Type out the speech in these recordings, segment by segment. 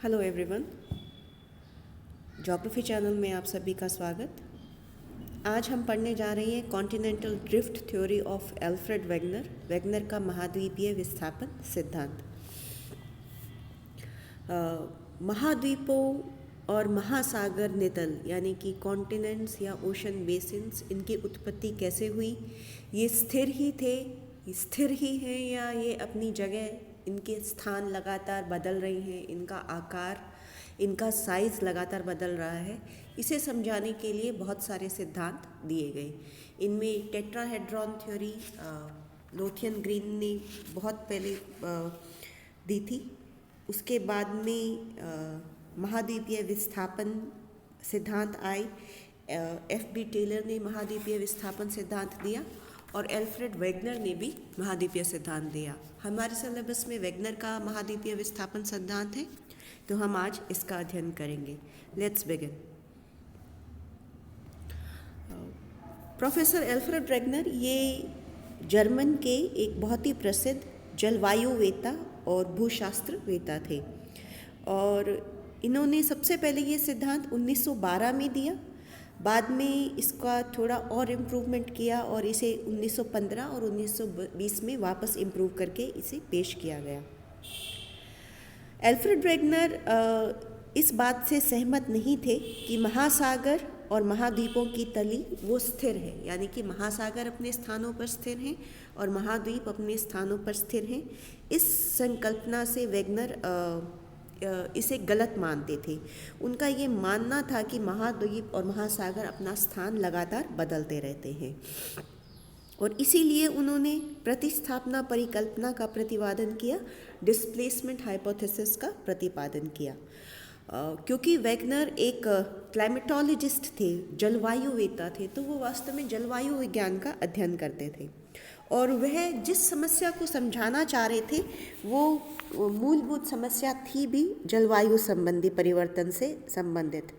Hello everyone, geography channel में आप सभी का स्वागत। आज हम पढ़ने जा रहे हैं continental drift theory of Alfred Wegener का महाद्वीपीय विस्थापन सिद्धांत। महाद्वीपों और महासागर नितल यानी कि कॉन्टिनेंट्स या ओशन बेसिन्स, इनकी उत्पत्ति कैसे हुई? ये स्थिर ही हैं या ये अपनी जगह, इनके स्थान लगातार बदल रहे हैं, इनका आकार, इनका साइज़ लगातार बदल रहा है? इसे समझाने के लिए बहुत सारे सिद्धांत दिए गए। इनमें टेट्राहेड्रॉन थ्योरी लोथियन ग्रीन ने बहुत पहले दी थी। उसके बाद में महाद्वीपीय विस्थापन सिद्धांत आए। F.B. टेलर ने महाद्वीपीय विस्थापन सिद्धांत दिया और एल्फ्रेड वेगनर ने भी महाद्वीपीय सिद्धांत दिया। हमारे सिलेबस में वेगनर का महाद्वीपीय विस्थापन सिद्धांत है, तो हम आज इसका अध्ययन करेंगे। Let's begin. Professor Alfred Wegener ये जर्मन के एक बहुत ही प्रसिद्ध जलवायुवेत्ता और भूशास्त्रवेत्ता थे और इन्होंने सबसे पहले ये सिद्धांत 1912 में दिया। बाद में इसका थोड़ा और इम्प्रूवमेंट किया और इसे 1915 और 1920 में वापस इम्प्रूव करके इसे पेश किया गया। एल्फ्रेड वेगनर इस बात से सहमत नहीं थे कि महासागर और महाद्वीपों की तली वो स्थिर है, यानी कि महासागर अपने स्थानों पर स्थिर हैं और महाद्वीप अपने स्थानों पर स्थिर हैं। इस संकल्पना से वेगनर इसे गलत मानते थे। उनका ये मानना था कि महाद्वीप और महासागर अपना स्थान लगातार बदलते रहते हैं और इसीलिए उन्होंने प्रतिस्थापना परिकल्पना का प्रतिपादन किया, डिस्प्लेसमेंट हाइपोथेसिस का प्रतिपादन किया। क्योंकि वेगनर एक क्लाइमेटोलॉजिस्ट थे, जलवायुवेत्ता थे, तो वो वास्तव में जलवायु विज्ञान का अध्ययन करते थे और वह जिस समस्या को समझाना चाह रहे थे वो मूलभूत समस्या थी भी जलवायु संबंधी परिवर्तन से संबंधित।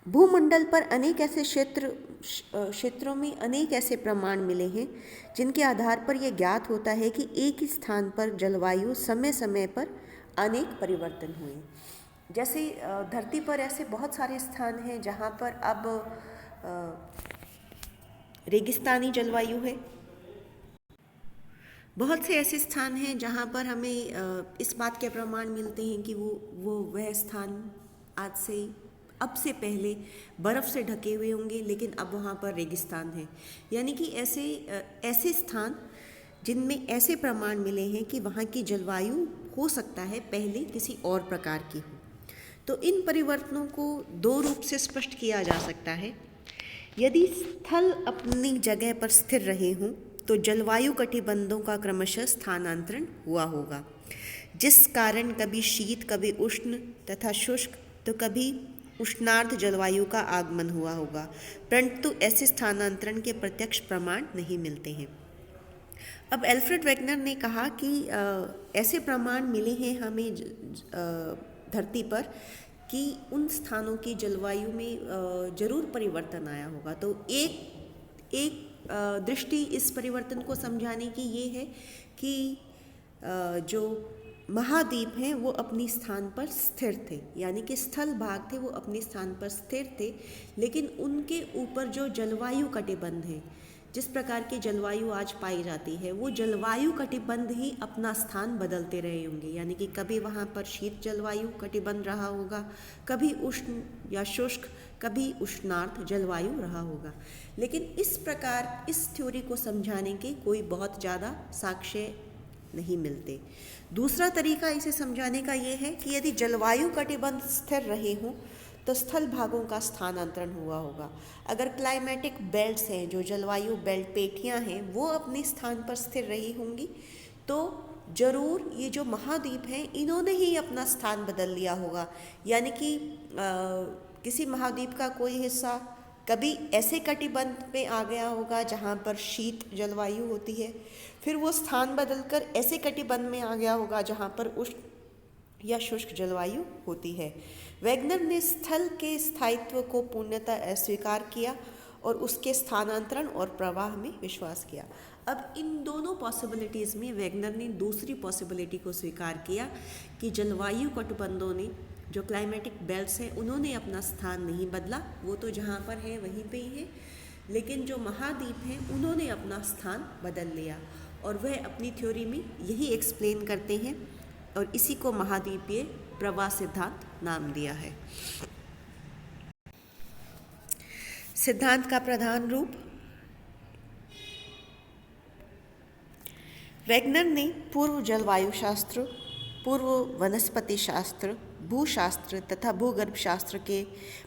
भूमंडल पर अनेक ऐसे क्षेत्रों में अनेक ऐसे प्रमाण मिले हैं जिनके आधार पर यह ज्ञात होता है कि एक ही स्थान पर जलवायु समय समय पर अनेक परिवर्तन हुए। जैसे धरती पर ऐसे बहुत सारे स्थान हैं जहाँ पर अब रेगिस्तानी जलवायु है। बहुत से ऐसे स्थान हैं जहाँ पर हमें इस बात के प्रमाण मिलते हैं कि वह स्थान अब से पहले बर्फ़ से ढके हुए होंगे, लेकिन अब वहाँ पर रेगिस्तान है। यानी कि ऐसे स्थान जिनमें ऐसे प्रमाण मिले हैं कि वहाँ की जलवायु हो सकता है पहले किसी और प्रकार की हो। तो इन परिवर्तनों को दो रूप से स्पष्ट किया जा सकता है। यदि स्थल अपनी जगह पर स्थिर रहे हों तो जलवायु कटिबंधों का क्रमशः स्थानांतरण हुआ होगा, जिस कारण कभी शीत, कभी उष्ण तथा शुष्क, तो कभी उष्णार्ध जलवायु का आगमन हुआ होगा, परंतु ऐसे स्थानांतरण के प्रत्यक्ष प्रमाण नहीं मिलते हैं। अब एल्फ्रेड वेगनर ने कहा कि ऐसे प्रमाण मिले हैं हमें धरती पर कि उन स्थानों की जलवायु में जरूर परिवर्तन आया होगा। तो एक दृष्टि इस परिवर्तन को समझाने की ये है कि जो महाद्वीप हैं वो अपनी स्थान पर स्थिर थे, यानी कि स्थल भाग थे वो अपने स्थान पर स्थिर थे, लेकिन उनके ऊपर जो जलवायु कटिबंध है, जिस प्रकार की जलवायु आज पाई जाती है, वो जलवायु कटिबंध ही अपना स्थान बदलते रहे होंगे। यानी कि कभी वहाँ पर शीत जलवायु कटिबंध रहा होगा, कभी उष्ण या शुष्क, कभी उष्णार्ध जलवायु रहा होगा। लेकिन इस थ्योरी को समझाने के कोई बहुत ज़्यादा साक्ष्य नहीं मिलते। दूसरा तरीका इसे समझाने का ये है कि यदि जलवायु कटिबंध स्थिर रहे हों तो स्थल भागों का स्थानांतरण हुआ होगा। अगर क्लाइमेटिक बेल्ट्स हैं, जो जलवायु बेल्ट पेटियां हैं, वो अपने स्थान पर स्थिर रही होंगी, तो जरूर ये जो महाद्वीप हैं इन्होंने ही अपना स्थान बदल लिया होगा। यानी कि किसी महाद्वीप का कोई हिस्सा कभी ऐसे कटिबंध में आ गया होगा जहाँ पर शीत जलवायु होती है, फिर वो स्थान बदलकर ऐसे कटिबंध में आ गया होगा जहाँ पर उष्ण या शुष्क जलवायु होती है। वेगनर ने स्थल के स्थायित्व को पूर्णतः अस्वीकार किया और उसके स्थानांतरण और प्रवाह में विश्वास किया। अब इन दोनों पॉसिबिलिटीज़ में वैगनर ने दूसरी पॉसिबिलिटी को स्वीकार किया कि जलवायु कटबंधों ने, जो क्लाइमेटिक बेल्ट्स हैं, उन्होंने अपना स्थान नहीं बदला, वो तो जहाँ पर है वहीं पे ही है, लेकिन जो महाद्वीप हैं उन्होंने अपना स्थान बदल लिया, और वह अपनी थ्योरी में यही एक्सप्लेन करते हैं, और इसी को महाद्वीपीय प्रवाह सिद्धांत नाम दिया है। सिद्धांत का प्रधान रूप। वैगनर ने पूर्व जलवायु शास्त्र, पूर्व वनस्पति शास्त्र, भूशास्त्र तथा भूगर्भ शास्त्र के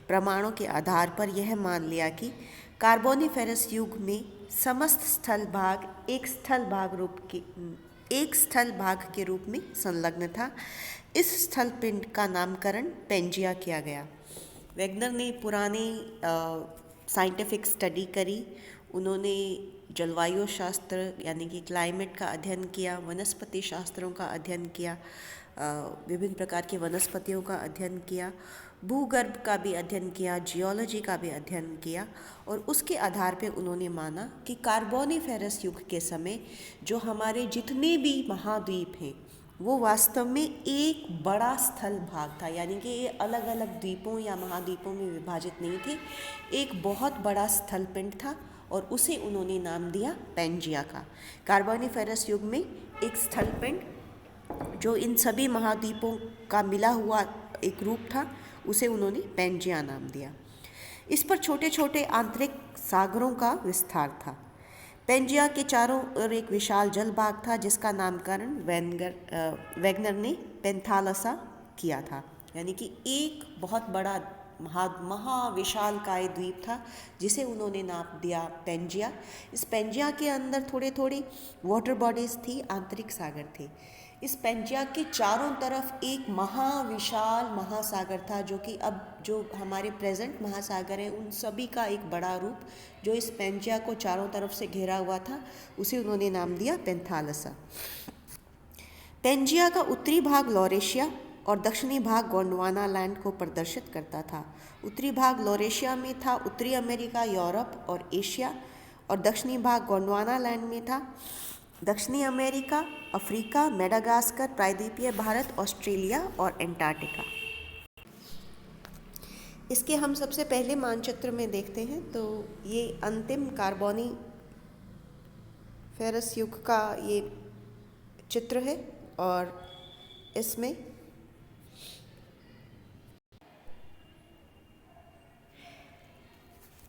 प्रमाणों के आधार पर यह मान लिया कि कार्बोनिफेरस युग में समस्त स्थल भाग एक स्थल भाग के रूप में संलग्न था। इस स्थल पिंड का नामकरण पेंजिया किया गया। वैगनर ने पुराने साइंटिफिक स्टडी करी, उन्होंने जलवायु शास्त्र यानी कि क्लाइमेट का अध्ययन किया, वनस्पति शास्त्रों का अध्ययन किया, विभिन्न प्रकार की वनस्पतियों का अध्ययन किया, भूगर्भ का भी अध्ययन किया, जियोलॉजी का भी अध्ययन किया, और उसके आधार पर उन्होंने माना कि कार्बोनिफेरस युग के समय जो हमारे जितने भी महाद्वीप हैं वो वास्तव में एक बड़ा स्थल भाग था, यानी कि ये अलग अलग द्वीपों या महाद्वीपों में विभाजित नहीं थे, एक बहुत बड़ा स्थल पिंड था, और उसे उन्होंने नाम दिया पेंजिया का। कार्बोनिफेरस युग में एक स्थल पिंड जो इन सभी महाद्वीपों का मिला हुआ एक रूप था, उसे उन्होंने पेंजिया नाम दिया। इस पर छोटे छोटे आंतरिक सागरों का विस्तार था। पेंजिया के चारों ओर एक विशाल जल भाग था जिसका नामकरण वैगनर ने पेंथालसा किया था, यानी कि एक बहुत बड़ा महाविशालकाय द्वीप था जिसे उन्होंने नाम दिया पेंजिया। इस पेंजिया के अंदर थोड़े थोड़े वाटर बॉडीज थी, आंतरिक सागर थे। इस पेंजिया के चारों तरफ एक महाविशाल महासागर था, जो कि अब जो हमारे प्रेजेंट महासागर हैं उन सभी का एक बड़ा रूप, जो इस पेंजिया को चारों तरफ से घेरा हुआ था, उसे उन्होंने नाम दिया पेंथालसा। पेंजिया का उत्तरी भाग लॉरेशिया और दक्षिणी भाग गोंडवाना लैंड को प्रदर्शित करता था। उत्तरी भाग लॉरेशिया में था उत्तरी अमेरिका, यूरोप और एशिया, और दक्षिणी भाग गोंडवाना लैंड में था दक्षिणी अमेरिका, अफ्रीका, मेडागास्कर, प्रायद्वीपीय भारत, ऑस्ट्रेलिया और एंटार्क्टिका। इसके हम सबसे पहले मानचित्र में देखते हैं तो ये अंतिम कार्बोनिफेरस युग का ये चित्र है, और इसमें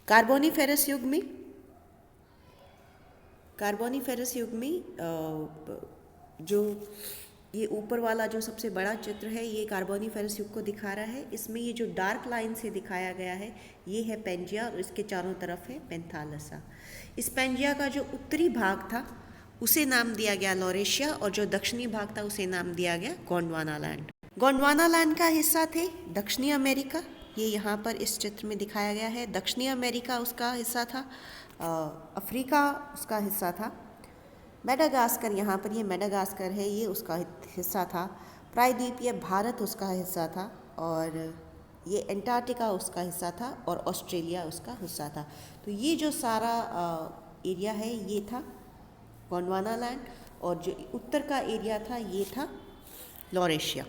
कार्बोनिफेरस युग में जो ये ऊपर वाला जो सबसे बड़ा चित्र है ये कार्बोनिफेरस युग को दिखा रहा है। इसमें ये जो डार्क लाइन से दिखाया गया है ये है पेंजिया, और इसके चारों तरफ है पेंथालसा। इस पेंजिया का जो उत्तरी भाग था उसे नाम दिया गया लॉरेशिया, और जो दक्षिणी भाग था उसे नाम दिया गया गोंडवाना लैंड। गोंडवाना लैंड का हिस्सा थे दक्षिणी अमेरिका, ये यहाँ पर इस चित्र में दिखाया गया है। दक्षिणी अमेरिका उसका हिस्सा था, अफ्रीका उसका हिस्सा था, मेडागास्कर यहाँ पर ये मेडागास्कर है ये उसका हिस्सा था, प्रायद्वीपीय भारत उसका हिस्सा था, और ये एंटार्क्टिका उसका हिस्सा था, और ऑस्ट्रेलिया उसका हिस्सा था। तो ये जो सारा एरिया है ये था गोंडवाना लैंड, और जो उत्तर का एरिया था ये था लॉरेशिया।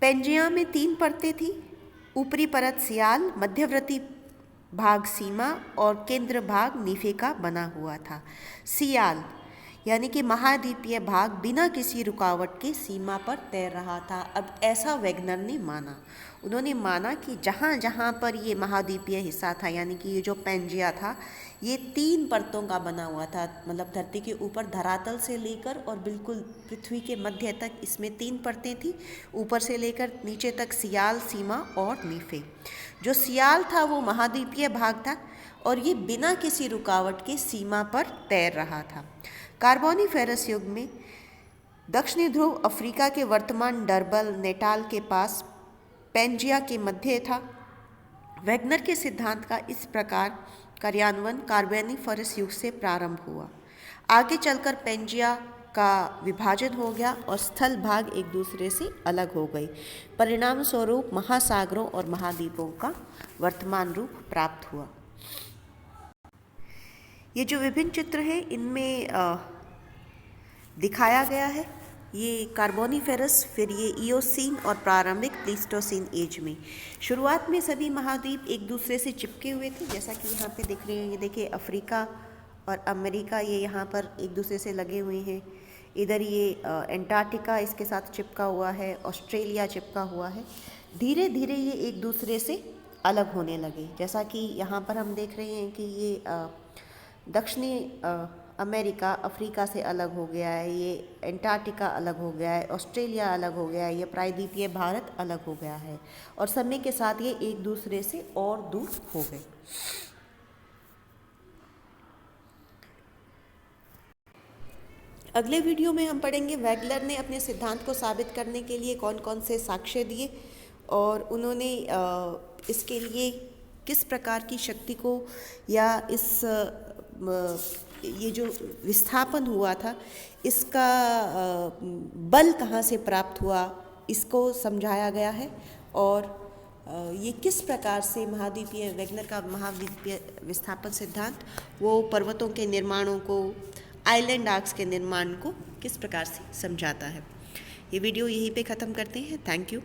पेंजिया में 3 परतें थी। ऊपरी परत सियाल, मध्यवर्ती भाग सीमा और केंद्र भाग नीफे का बना हुआ था। सियाल यानी कि महाद्वीपीय भाग बिना किसी रुकावट के सीमा पर तैर रहा था। अब ऐसा वैगनर ने माना, उन्होंने माना कि जहाँ जहाँ पर ये महाद्वीपीय हिस्सा था, यानी कि ये जो पेंजिया था ये 3 परतों का बना हुआ था, मतलब धरती के ऊपर धरातल से लेकर और बिल्कुल पृथ्वी के मध्य तक इसमें 3 परतें थी, ऊपर से लेकर नीचे तक सियाल, सीमा और नीफे। जो सियाल था वो महाद्वीपीय भाग था और ये बिना किसी रुकावट के सीमा पर तैर रहा था। कार्बोनिफेरस युग में दक्षिणी ध्रुव अफ्रीका के वर्तमान डर्बल नेटाल के पास पेंजिया के मध्य था। वैगनर के सिद्धांत का इस प्रकार कार्यान्वयन कार्बोनिफेरस युग से प्रारंभ हुआ। आगे चलकर पेंजिया का विभाजन हो गया और स्थल भाग एक दूसरे से अलग हो गए। परिणाम स्वरूप महासागरों और महाद्वीपों का वर्तमान रूप प्राप्त हुआ। ये जो विभिन्न चित्र हैं इनमें दिखाया गया है, ये कार्बोनिफेरस, फिर ये इयोसीन और प्रारंभिक प्लीस्टोसीन एज में। शुरुआत में सभी महाद्वीप एक दूसरे से चिपके हुए थे, जैसा कि यहाँ पे दिख रहे हैं। ये देखिए अफ्रीका और अमेरिका ये यहाँ पर एक दूसरे से लगे हुए हैं। इधर ये एंटार्क्टिका इसके साथ चिपका हुआ है, ऑस्ट्रेलिया चिपका हुआ है। धीरे धीरे ये एक दूसरे से अलग होने लगे, जैसा कि यहाँ पर हम देख रहे हैं कि ये दक्षिणी अमेरिका अफ्रीका से अलग हो गया है, ये एंटार्क्टिका अलग हो गया है, ऑस्ट्रेलिया अलग हो गया है, ये प्रायद्वीपीय भारत अलग हो गया है और समय के साथ ये एक दूसरे से और दूर हो गए। अगले वीडियो में हम पढ़ेंगे वैगलर ने अपने सिद्धांत को साबित करने के लिए कौन कौन से साक्ष्य दिए और उन्होंने इसके लिए किस प्रकार की शक्ति को या इस ये जो विस्थापन हुआ था इसका बल कहाँ से प्राप्त हुआ, इसको समझाया गया है। और ये किस प्रकार से महाद्वीपीय वैगलर का महाद्वीपीय विस्थापन सिद्धांत वो पर्वतों के निर्माणों को, आइलैंड आर्क्स के निर्माण को किस प्रकार से समझाता है। ये वीडियो यहीं पे ख़त्म करते हैं। Thank you.